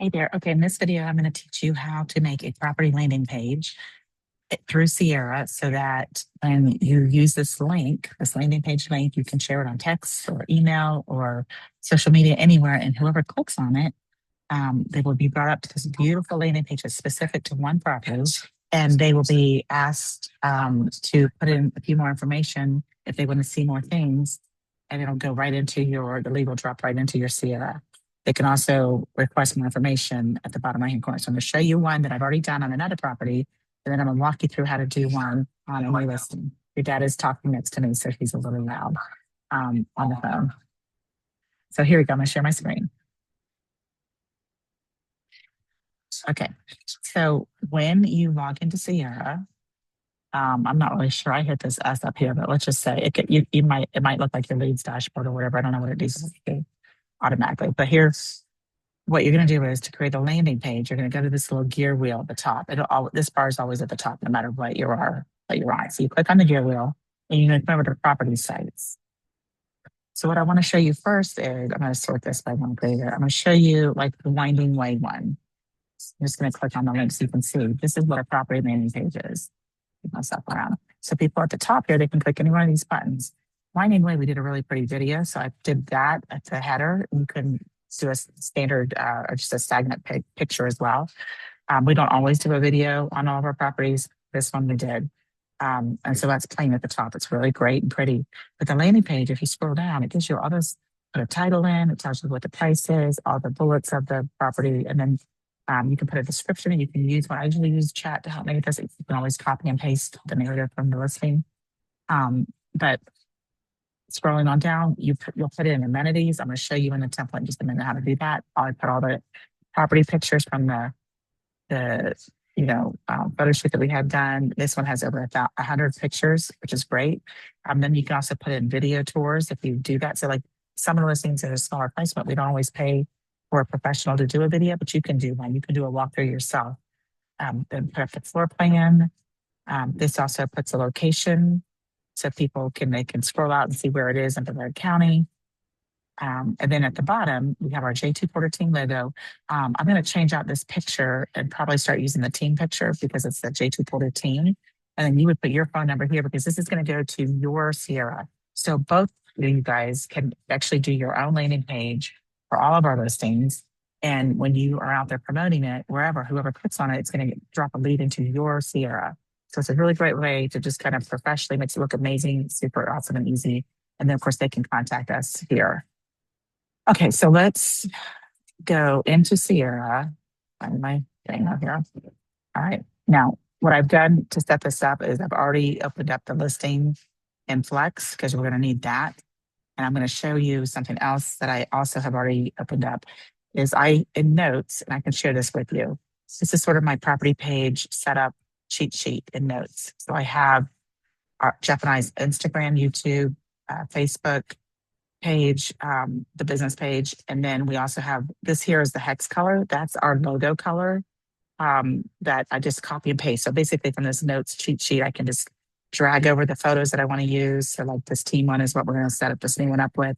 Hey there. Okay, in this video, I'm going to teach you how to make a property landing page through Sierra so that when you use this landing page link, you can share it on text or email or social media anywhere. And whoever clicks on it, they will be brought up to this beautiful landing page that's specific to one property. And they will be asked to put in a few more information if they want to see more things. And it'll go right into the link will drop right into your Sierra. They can also request more information at the bottom right hand corner. So I'm going to show you one that I've already done on another property, and then I'm going to walk you through how to do one on a new listing. Your dad is talking next to me, so he's a little loud on the phone. So here we go. I'm going to share my screen. Okay. So when you log into Sierra, I'm not really sure. I hit this S up here, but let's just say it might look like your leads dashboard or whatever. I don't know what it does automatically. But here's what you're going to do is to create a landing page. You're going to go to this little gear wheel at the top. This bar is always at the top, no matter what you're on. So you click on the gear wheel, and you're going to come over to property sites. So what I want to show you first is I'm going to sort this by one creator. I'm going to show you like the Winding Way one. I'm just going to click on the link so you can see. This is what a property landing page is. Move myself around. So people at the top here, they can click any one of these buttons. Winding Way, we did a really pretty video. So I did that at the header. You can do a standard or just a stagnant picture as well. We don't always do a video on all of our properties. This one we did. And so that's plain at the top. It's really great and pretty. But the landing page, if you scroll down, it gives you all this, put a title in, it tells you what the price is, all the bullets of the property, and then you can put a description, and you can use I usually use chat to help me with this. You can always copy and paste the narrative from the listing. But scrolling on down, you'll put in amenities. I'm going to show you in the template in just a minute how to do that. I put all the property pictures from the photo shoot that we had done. This one has over 100 pictures, which is great. Then you can also put in video tours if you do that. So like some of the listings at a smaller price, but we don't always pay for a professional to do a video, but you can do one. You can do a walkthrough yourself. Then put up the floor plan. This also puts a location so they can scroll out and see where it is in Brevard County. And then at the bottom, we have our J2 Porter Team logo. I'm going to change out this picture and probably start using the team picture because it's the J2 Porter Team. And then you would put your phone number here because this is going to go to your Sierra. So both of you guys can actually do your own landing page for all of our listings. And when you are out there promoting it, whoever clicks on it, it's going to drop a lead into your Sierra. So it's a really great way to just kind of professionally makes it look amazing, super awesome and easy. And then of course they can contact us here. Okay, so let's go into Sierra. Find my thing out here. All right. Now, what I've done to set this up is I've already opened up the listing in Flex because we're going to need that. And I'm going to show you something else that I also have already opened up is in Notes, and I can share this with you. This is sort of my property page setup cheat sheet in Notes. So I have Jeff and I's Instagram, YouTube, Facebook page, the business page. And then we also have this here is the hex color. That's our logo color that I just copy and paste. So basically from this Notes cheat sheet, I can just drag over the photos that I want to use. So like this team one is what we're going to set up this new one up with.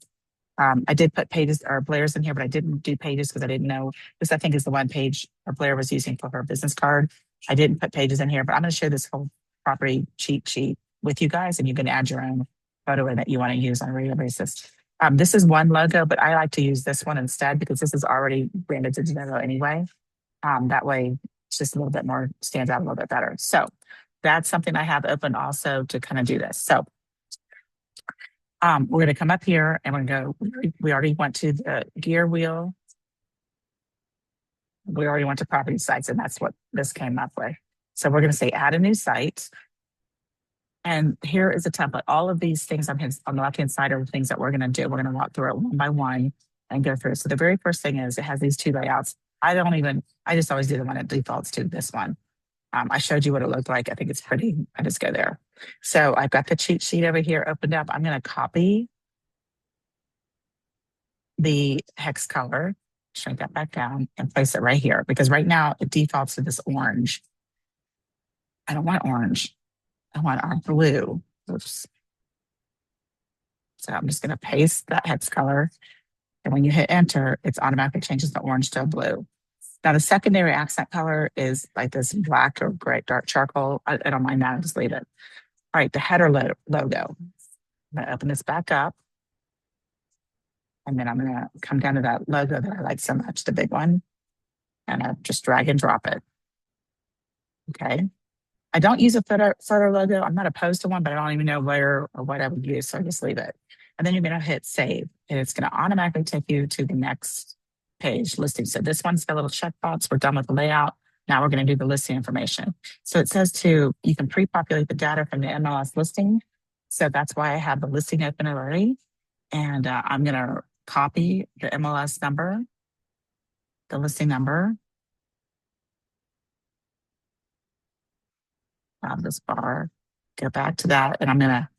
I did put pages or Blair's in here, but I didn't do pages because I didn't know. This I think is the one page Blair was using for her business card. I didn't put pages in here, but I'm going to share this whole property cheat sheet with you guys, and you can add your own photo in that you want to use on a regular basis. This is one logo, but I like to use this one instead because this is already branded to Genovo anyway. That way it's just a little bit more, stands out a little bit better. So that's something I have open also to kind of do this. So we're going to come up here and we're going to go, we already went to the gear wheel. We already went to property sites, and that's what this came up with. So we're going to say add a new site. And here is a template. All of these things on the left-hand side are the things that we're going to do. We're going to walk through it one by one and go through. So the very first thing is it has these two layouts. I just always do the one that defaults to this one. I showed you what it looked like. I think it's pretty. I just go there. So I've got the cheat sheet over here opened up. I'm going to copy the hex color, shrink that back down, and place it right here because right now it defaults to this orange. I don't want orange. I want our blue. Oops. So I'm just going to paste that hex color. And when you hit enter, it's automatically changes the orange to a blue. Now the secondary accent color is like this black or gray, dark charcoal. I don't mind that. I just leave it. All right, the header logo. I'm gonna open this back up, and then I'm gonna come down to that logo that I like so much, the big one, and I just drag and drop it. Okay. I don't use a photo logo. I'm not opposed to one, but I don't even know where or what I would use, so I just leave it. And then you're gonna hit save, and it's gonna automatically take you to the next page listing. So this one's got a little checkbox. We're done with the layout. Now we're gonna do the listing information. So it says you can pre-populate the data from the MLS listing. So that's why I have the listing open already. And I'm gonna copy the MLS number, the listing number, this bar, go back to that, and I'm gonna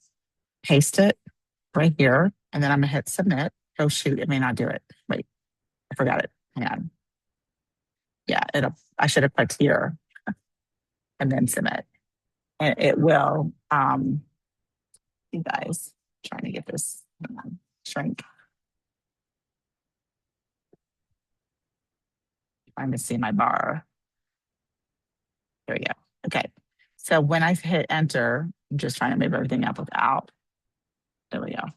paste it right here, and then I'm gonna hit submit. Oh shoot, it may not do it. Wait, I forgot it. Hang on. Yeah, I should have clicked here and then submit. And it will, you guys, trying to get this shrink. Trying to see my bar. There we go. Okay. So when I hit enter, I'm just trying to move everything up without. There we go.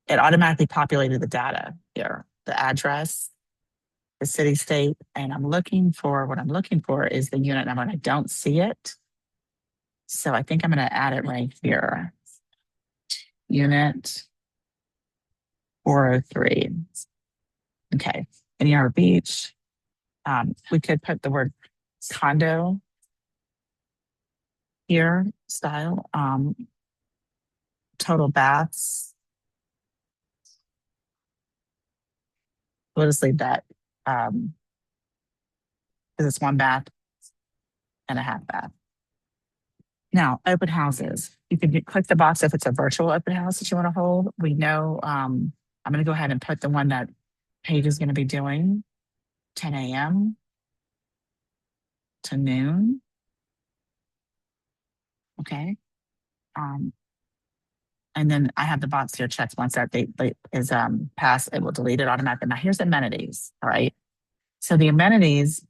It automatically populated the data here, the address, the city, state, and what I'm looking for is the unit number, and I don't see it. So I think I'm going to add it right here. Unit 403. Okay. In Yarra Beach, we could put the word condo here, style, total baths. We'll just leave that because it's one bath and a half bath. Now, open houses. You can click the box if it's a virtual open house that you want to hold. We know I'm going to go ahead and put the one that Paige is going to be doing 10 a.m. to noon. Okay. And then I have the box here checked. Once that date is passed, it will delete it automatically. Now here's amenities. All right. So the amenities,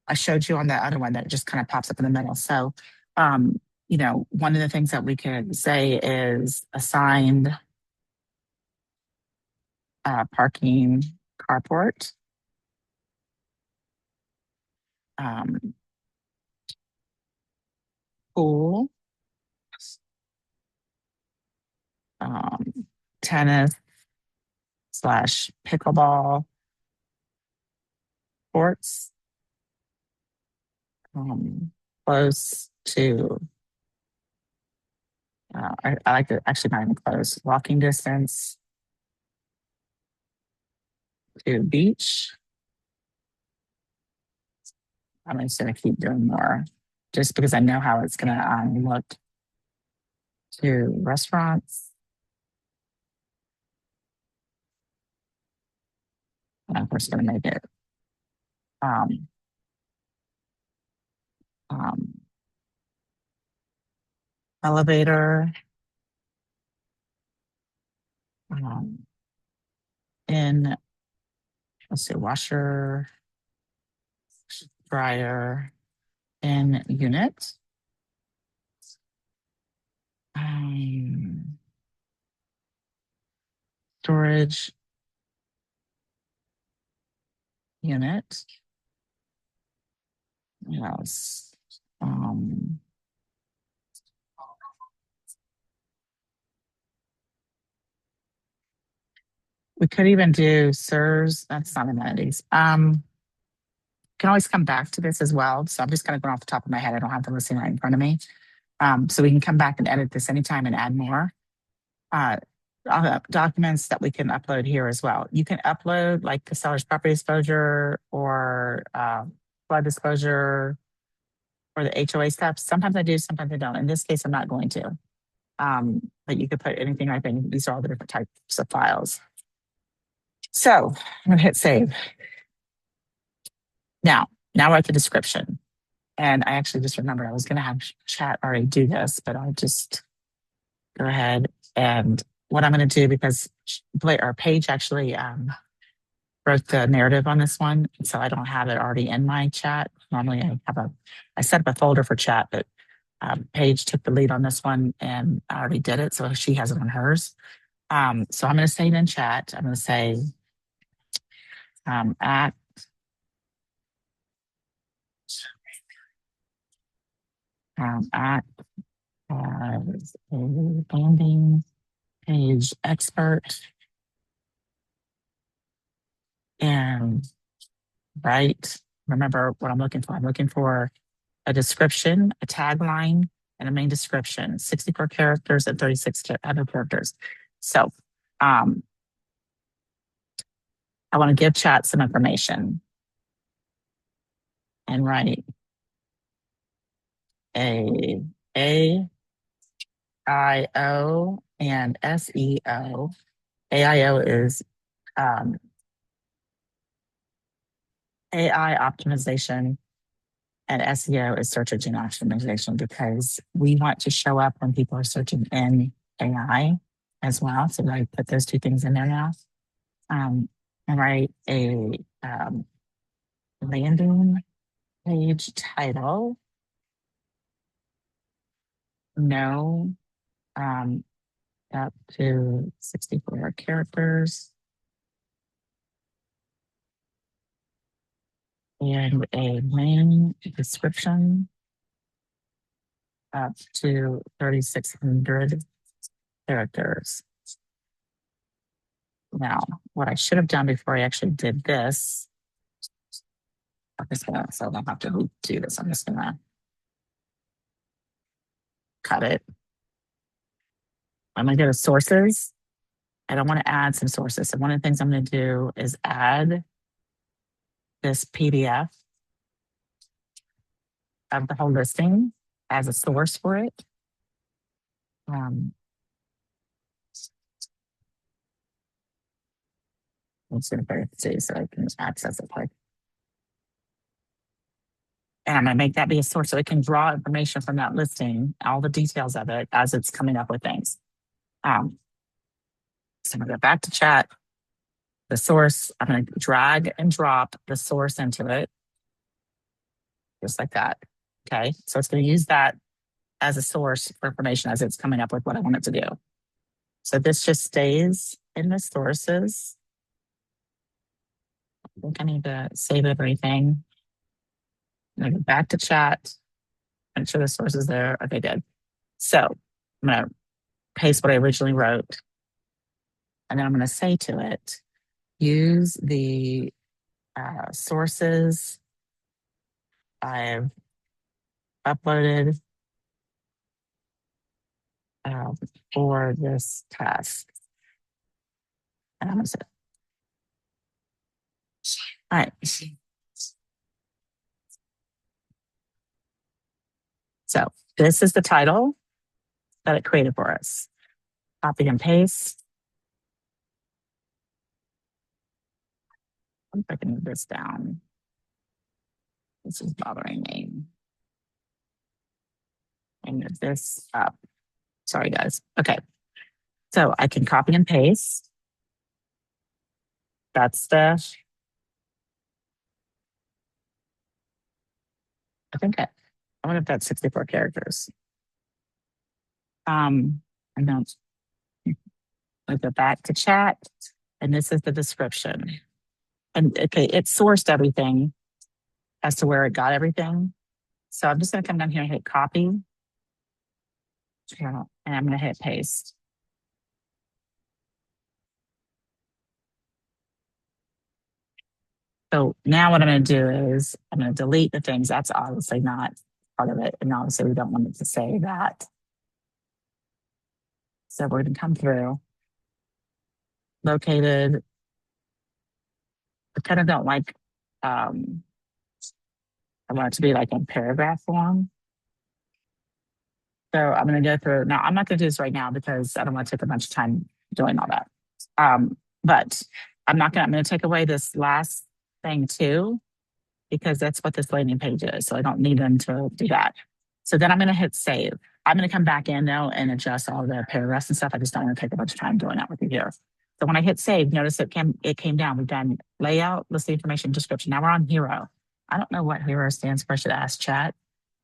I showed you on the other one that just kind of pops up in the middle. So, one of the things that we could say is assigned parking carport. Pool, tennis / pickleball courts, close to, I like to actually not even close, walking distance to beach. I'm just going to keep doing more just because I know how it's going to look to restaurants. And I'm just going to make it elevator, in, let's see, washer, dryer, in unit. Storage unit. Yes. We could even do SIRS. That's not amenities. Can always come back to this as well. So I'm just kind of going off the top of my head. I don't have the listing right in front of me. So we can come back and edit this anytime and add more documents that we can upload here as well. You can upload like the seller's property exposure or flood disclosure or the HOA steps. Sometimes I do, sometimes I don't. In this case, I'm not going to. But you could put anything right there. These are all the different types of files. So I'm going to hit save. Now we're at the description. And I actually just remembered I was going to have chat already do this, but I'll just go ahead and what I'm going to do because Paige actually wrote the narrative on this one, so I don't have it already in my chat. Normally I set up a folder for chat, but Paige took the lead on this one and I already did it, so she has it on hers. So I'm going to say it in chat. I'm going to say at at as a landing page expert and write. Remember what I'm looking for. I'm looking for a description, a tagline, and a main description, 64 characters and 36 other characters. So I want to give chat some information and write AIO and SEO. AIO is AI optimization, and SEO is search engine optimization, because we want to show up when people are searching in AI as well. So I put those two things in there now. And write a landing page title. No, up to 64 characters. And a main description up to 3,600 characters. Now, what I should have done before I actually did this, I'm just gonna, so I don't have to do this, I'm just gonna cut it. I'm gonna go to sources. I don't want to add some sources. So one of the things I'm gonna do is add this PDF of the whole listing as a source for it. I'm just going to see so I can access it quick. And I'm going to make that be a source so it can draw information from that listing, all the details of it as it's coming up with things. So I'm going to go back to chat. The source, I'm going to drag and drop the source into it, just like that. Okay, so it's going to use that as a source for information as it's coming up with what I want it to do. So this just stays in the sources. I think I need to save everything. I'm going to go back to chat. Make sure the source is there. Okay, good. So I'm going to paste what I originally wrote. And then I'm going to say to it, use the sources I've uploaded for this task. And I'm going to say, all right. So this is the title that it created for us. Copy and paste. If I can move this down. This is bothering me. And move this up. Sorry, guys. Okay. So I can copy and paste. That's the, I wonder if that's 64 characters. And then I go back to chat, and this is the description. And okay, it sourced everything as to where it got everything. So I'm just going to come down here and hit copy. And I'm going to hit paste. So now what I'm going to do is I'm going to delete the things. That's obviously not part of it. And obviously we don't want it to say that. So we're going to come through. Located. I kind of don't like, I want it to be like in paragraph form. So I'm going to go through. Now, I'm not going to do this right now because I don't want to take a bunch of time doing all that. But I'm going to take away this last thing too, because that's what this landing page is. So I don't need them to do that. So then I'm going to hit save. I'm going to come back in though and adjust all the paragraphs and stuff. I just don't want to take a bunch of time doing that with you here. So when I hit save, notice it came down. We've done layout, listing information, description. Now we're on hero. I don't know what hero stands for. I should ask chat.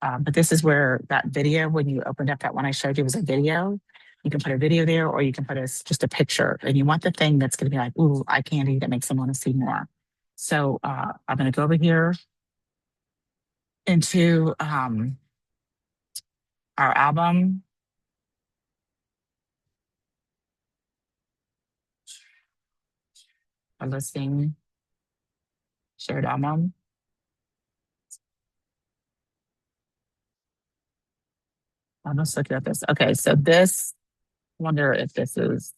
But this is where that video, when you opened up that one I showed you, was a video. You can put a video there, or you can put just a picture. And you want the thing that's going to be like, ooh, eye candy, that makes them want to see more. So I'm going to go over here into our album. Our listing shared album. I'm just looking at this. Okay, so this, I wonder if this is,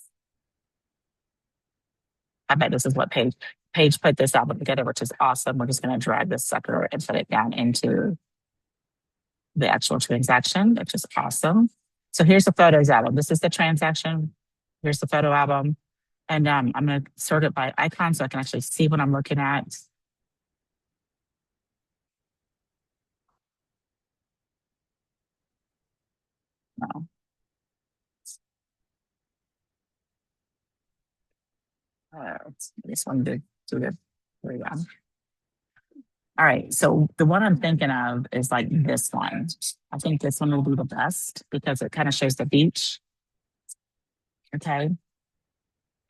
I bet this is what Paige put this album together, which is awesome. We're just going to drag this sucker and put it down into the actual transaction, which is awesome. So here's the photos album. This is the transaction. Here's the photo album. And I'm going to sort it by icon so I can actually see what I'm looking at. No. This one to do it. There we go. All right. So the one I'm thinking of is like this one. I think this one will be the best because it kind of shows the beach. Okay.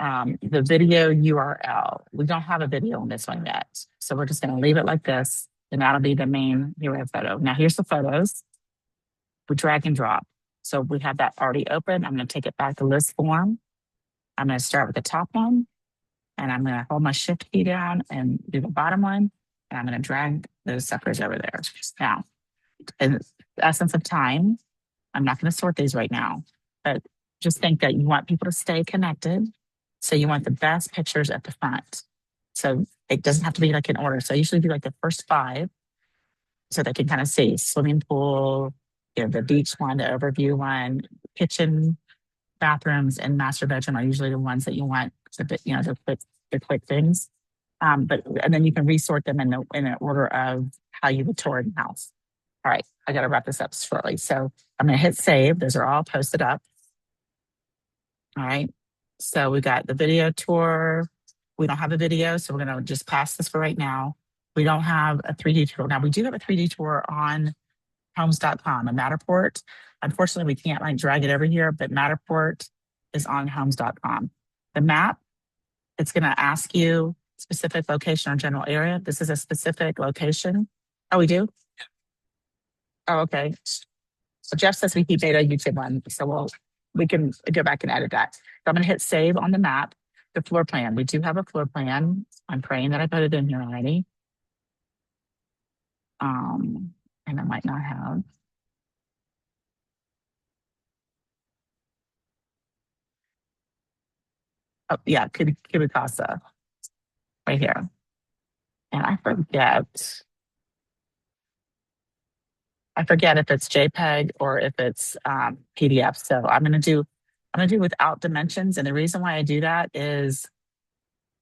The video URL. We don't have a video on this one yet. So we're just going to leave it like this. And that'll be the main hero photo. Now here's the photos. We drag and drop. So we have that already open. I'm going to take it back to list form. I'm going to start with the top one. And I'm going to hold my shift key down and do the bottom one. And I'm going to drag those suckers over there. Now, in the essence of time, I'm not going to sort these right now, but just think that you want people to stay connected. So you want the best pictures at the front. So it doesn't have to be like in order. So I usually do like the first 5 so they can kind of see swimming pool, the beach one, the overview one, kitchen, bathrooms, and master bedroom are usually the ones that you want the quick things. And then you can resort them in an order of how you would tour the house. All right, I got to wrap this up shortly. So I'm going to hit save. Those are all posted up. All right. So we got the video tour. We don't have a video, so we're going to just pass this for right now. We don't have a 3D tour. Now we do have a 3D tour on homes.com, a Matterport. Unfortunately, we can't like drag it over here, but Matterport is on homes.com. The map, it's going to ask you specific location or general area. This is a specific location. Oh, we do? Oh, okay. So Jeff says we keep data YouTube one, so we can go back and edit that. So I'm going to hit save on the map. The floor plan. We do have a floor plan. I'm praying that I put it in here already. And I might not have. Oh, yeah, Kubicasa right here. And I forget if it's JPEG or if it's PDF. So I'm gonna do without dimensions. And the reason why I do that is,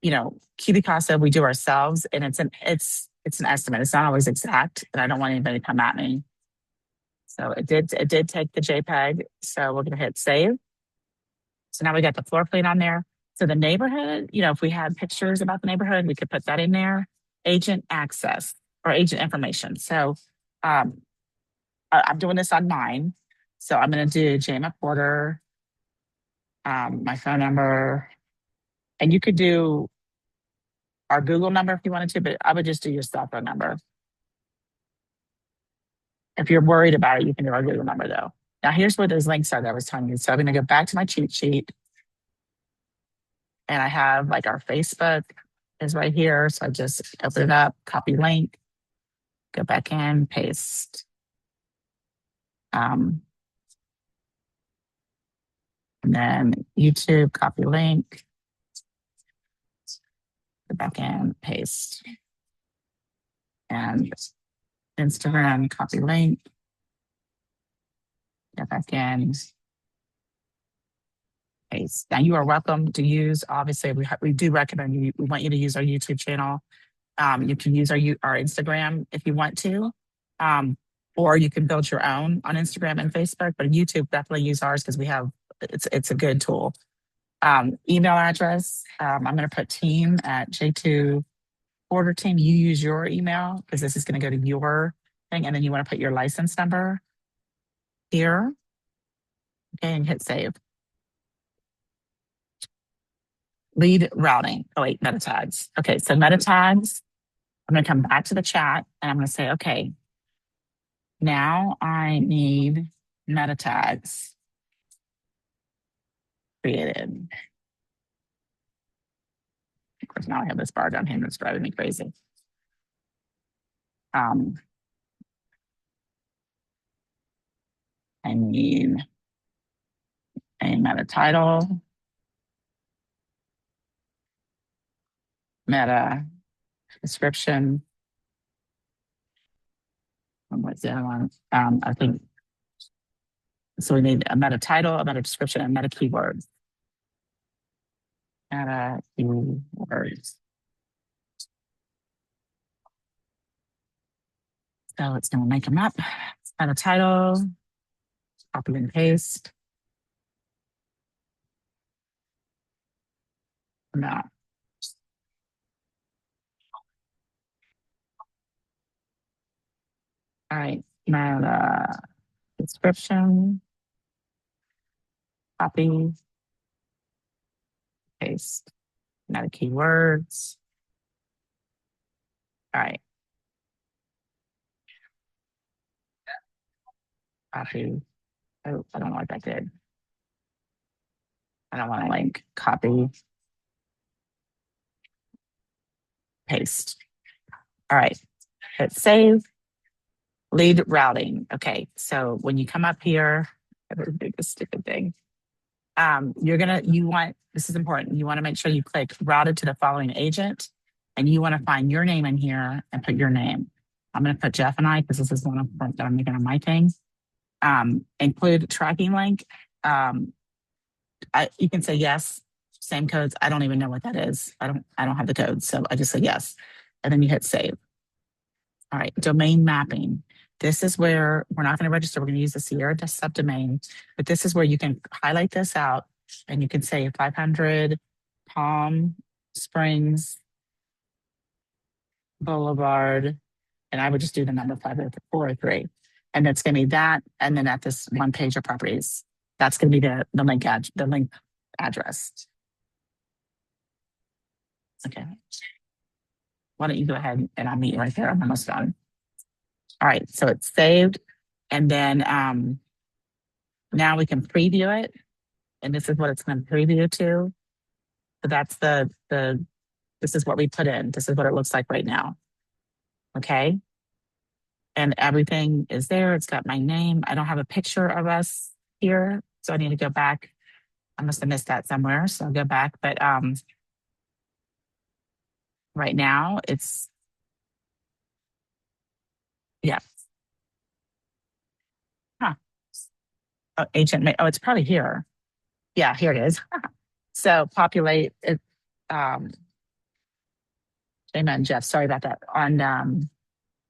Kubicasa we do ourselves, and it's an estimate. It's not always exact, and I don't want anybody to come at me. So it did take the JPEG. So we're gonna hit save. So now we got the floor plan on there. So the neighborhood, if we had pictures about the neighborhood, we could put that in there. Agent access or agent information. So I'm doing this on mine. So I'm going to do Jama Porter, my phone number, and you could do our Google number if you wanted to, but I would just do your cell phone number. If you're worried about it, you can do our Google number though. Now here's where those links are that I was telling you. So I'm going to go back to my cheat sheet. And I have like our Facebook is right here. So I just open it up, copy link, go back in, paste. And then YouTube, copy link, go back in, paste. And Instagram, copy link, go back in, paste. Now you are welcome to use, obviously we do recommend we want you to use our YouTube channel. You can use our Instagram if you want to, or you can build your own on Instagram and Facebook, but YouTube definitely use ours because it's a good tool. Email address, I'm going to put team at J2 order team. You use your email because this is going to go to your thing. And then you want to put your license number here. Okay, and hit save. Lead routing. Oh, wait, meta tags. Okay, so meta tags. I'm going to come back to the chat and I'm going to say, okay, now I need meta tags created. Of course, now I have this bar down here that's driving me crazy. I need a meta title, meta description. What's the other one? I think so. We need a meta title, a meta description, and meta keywords. Meta keywords. So it's going to make them up. Meta title, copy and paste. No. All right, meta description, copy, paste, meta keywords. All right. Copy. Oh, I don't know what that did. I don't want to link. Copy, paste. All right, hit save. Lead routing. Okay, so when you come up here, I better do this stupid thing. This is important. You want to make sure you click routed to the following agent, and you want to find your name in here and put your name. I'm going to put Jeff and I because this is one of that I'm making on my thing. Include tracking link. You can say yes, same codes. I don't even know what that is. I don't have the codes, so I just say yes, and then you hit save. All right, domain mapping. This is where we're not going to register. We're going to use the Sierra subdomain, but this is where you can highlight this out and you can say 500 Palm Springs Boulevard, and I would just do the number 50403. And that's going to be that. And then at this one page of properties, that's going to be the link address. Okay. Why don't you go ahead and I'll meet you right there. I'm almost done. All right, so it's saved. And then now we can preview it. And this is what it's going to preview to. So that's this is what we put in. This is what it looks like right now. Okay. And everything is there. It's got my name. I don't have a picture of us here. So I need to go back. I must have missed that somewhere. So I'll go back. But right now it's, yeah. Huh. Oh, agent, it's probably here. Yeah, here it is. So populate it. Amen, Jeff. Sorry about that. On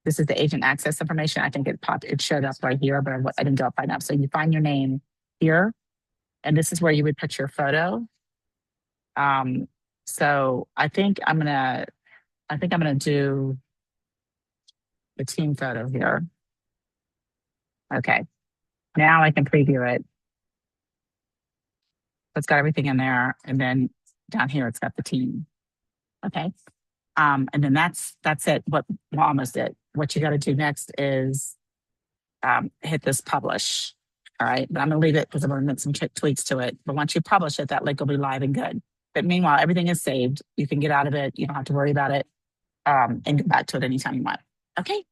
this is the agent access information. I think it showed up right here, but I didn't go up enough. So you find your name here, and this is where you would put your photo. So I think I'm gonna do the team photo here. Okay, now I can preview it. It's got everything in there, and then down here it's got the team. Okay, and then that's it. Almost it. What you got to do next is hit this publish. All right, but I'm gonna leave it because I'm gonna make some tweaks to it. But once you publish it, that link will be live and good. But meanwhile, everything is saved. You can get out of it. You don't have to worry about it, and get back to it anytime you want. Okay.